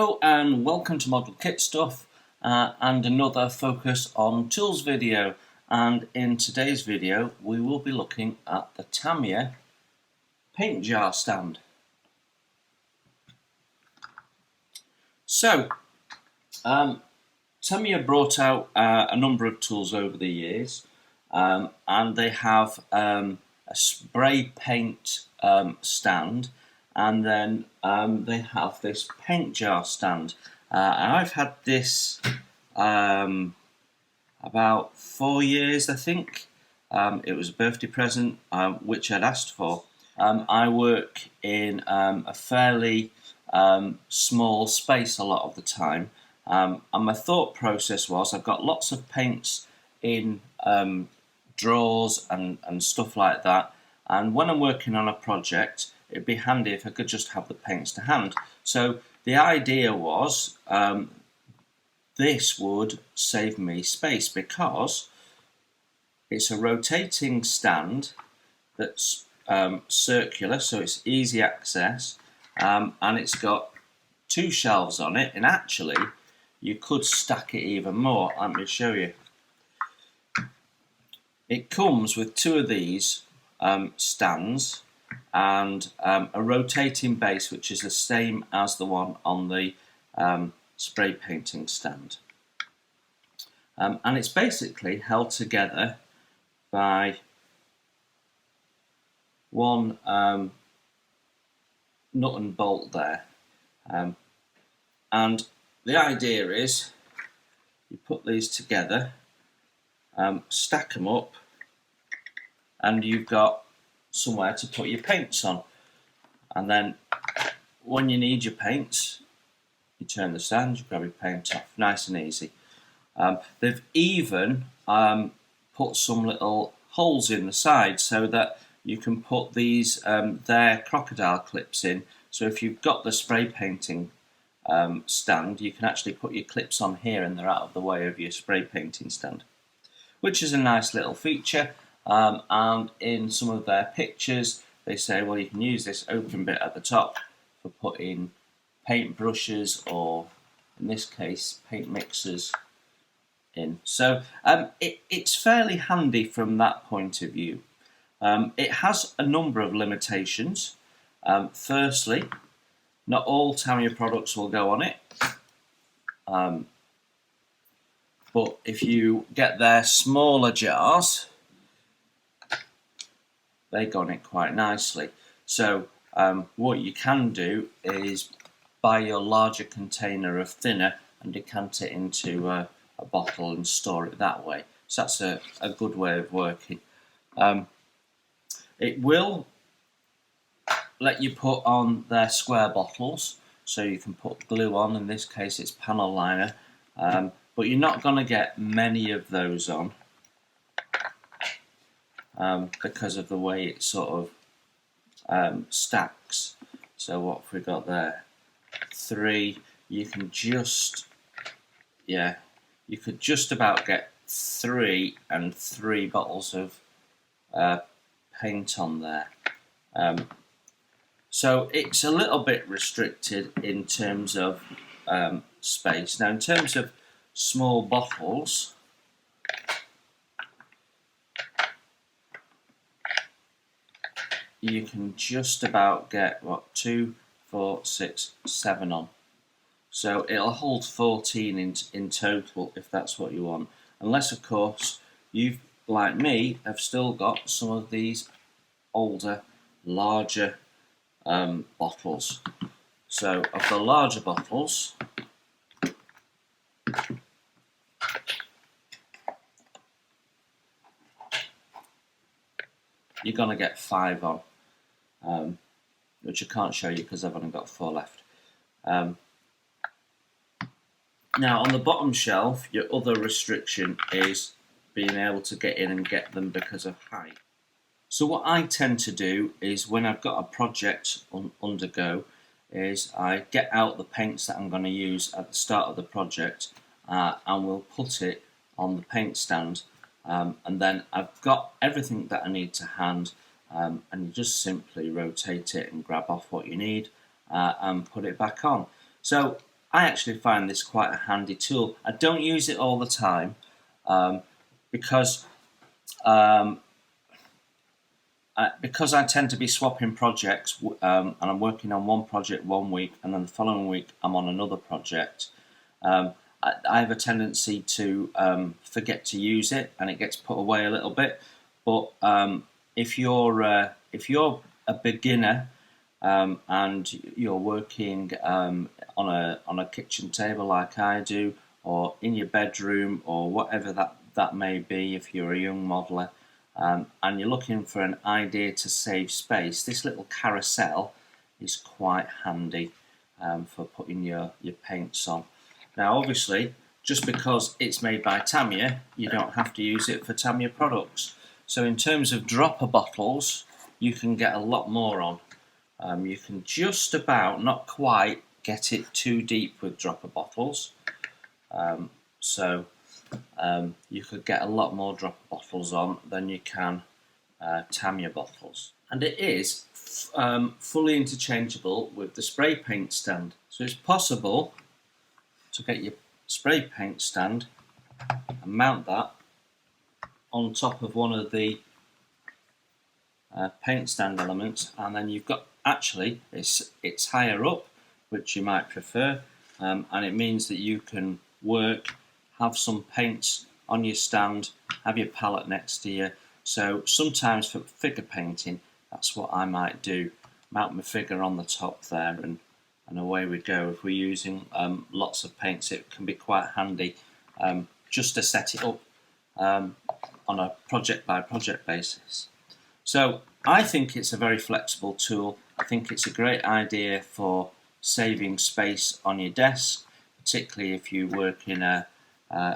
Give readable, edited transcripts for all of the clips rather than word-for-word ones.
Hello and welcome to Model Kit Stuff and another Focus on Tools video, and in today's video we will be looking at the Tamiya paint jar stand. So Tamiya brought out a number of tools over the years, and they have a spray paint stand, and then they have this paint jar stand. And I've had this about 4 years, I think. It was a birthday present which I'd asked for. I work in a fairly small space a lot of the time, and my thought process was I've got lots of paints in drawers and stuff like that, and when I'm working on a project it'd be handy if I could just have the paints to hand. So the idea was this would save me space because it's a rotating stand that's circular, so it's easy access, and it's got 2 shelves on it, and actually you could stack it even more. Let me show you. It comes with 2 of these stands and a rotating base which is the same as the one on the spray painting stand, and it's basically held together by one nut and bolt there, and the idea is you put these together, stack them up, and you've got somewhere to put your paints on. And then when you need your paints, you turn the stand, you grab your paint off, nice and easy. They've even put some little holes in the side so that you can put these their Crocodile Clips in. So if you've got the spray painting stand, you can actually put your clips on here and they're out of the way of your spray painting stand, which is a nice little feature. And in some of their pictures they say, well, you can use this open bit at the top for putting paint brushes, or in this case paint mixers, in. So it's fairly handy from that point of view. It has a number of limitations. Firstly, not all Tamiya products will go on it, but if you get their smaller jars, they go on it quite nicely. So what you can do is buy your larger container of thinner and decant it into a bottle and store it that way. So that's a good way of working. It will let you put on their square bottles, so you can put glue on. In this case it's panel liner, but you're not going to get many of those on because of the way it sort of stacks. So what have we got there? 3. You can just, you could just about get 3 and 3 bottles of paint on there. So it's a little bit restricted in terms of space. Now in terms of small bottles, you can just about get, what, 2, 4, 6, 7 on. So it'll hold 14 in total if that's what you want. Unless, of course, you've, like me, have still got some of these older, larger bottles. So of the larger bottles, you're going to get 5 on, which I can't show you because I've only got 4 left. Now on the bottom shelf, your other restriction is being able to get in and get them because of height. So what I tend to do is, when I've got a project undergo, is I get out the paints that I'm going to use at the start of the project, and we'll put it on the paint stand, and then I've got everything that I need to hand, and you just simply rotate it and grab off what you need and put it back on. So I actually find this quite a handy tool. I don't use it all the time because I tend to be swapping projects, and I'm working on one project one week, and then the following week I'm on another project. I have a tendency to forget to use it, and it gets put away a little bit. But if you're a beginner and you're working on a kitchen table like I do, or in your bedroom, or whatever that may be, if you're a young modeller, and you're looking for an idea to save space, this little carousel is quite handy for putting your paints on. Now obviously, just because it's made by Tamiya, you don't have to use it for Tamiya products. So in terms of dropper bottles, you can get a lot more on. You can just about, not quite, get it too deep with dropper bottles. You could get a lot more dropper bottles on than you can Tamiya bottles. And it is fully interchangeable with the spray paint stand. So it's possible to get your spray paint stand and mount that on top of one of the paint stand elements, and then you've got, actually it's higher up, which you might prefer, and it means that you can work, have some paints on your stand, have your palette next to you. So sometimes for figure painting, that's what I might do, mount my figure on the top there, and away we go. If we're using lots of paints, it can be quite handy just to set it up on a project by project basis. So I think it's a very flexible tool. I think it's a great idea for saving space on your desk, particularly if you work in a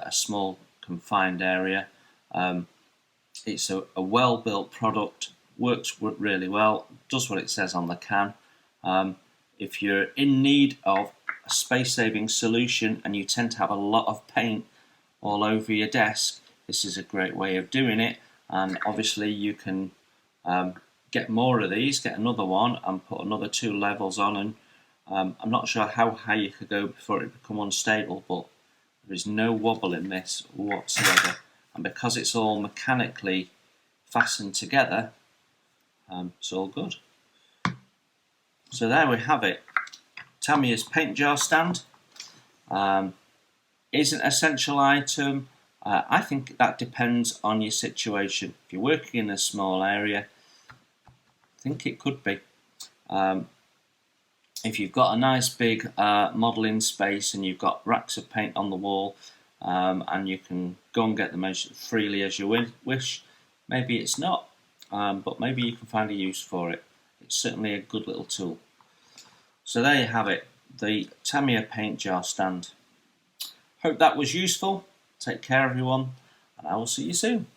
small confined area. It's a well-built product, works really well, does what it says on the can. If you're in need of a space-saving solution and you tend to have a lot of paint all over your desk, this is a great way of doing it. And obviously you can get more of these, get another one and put another 2 levels on, and I'm not sure how high you could go before it become unstable, but there is no wobble in this whatsoever, and because it's all mechanically fastened together, it's all good. So there we have it. Tamiya's paint jar stand is an essential item. I think that depends on your situation. If you're working in a small area, I think it could be. If you've got a nice big modelling space and you've got racks of paint on the wall, and you can go and get them as freely as you wish, maybe it's not, but maybe you can find a use for it. It's certainly a good little tool. So there you have it, the Tamiya paint jar stand. Hope that was useful. Take care everyone, and I will see you soon.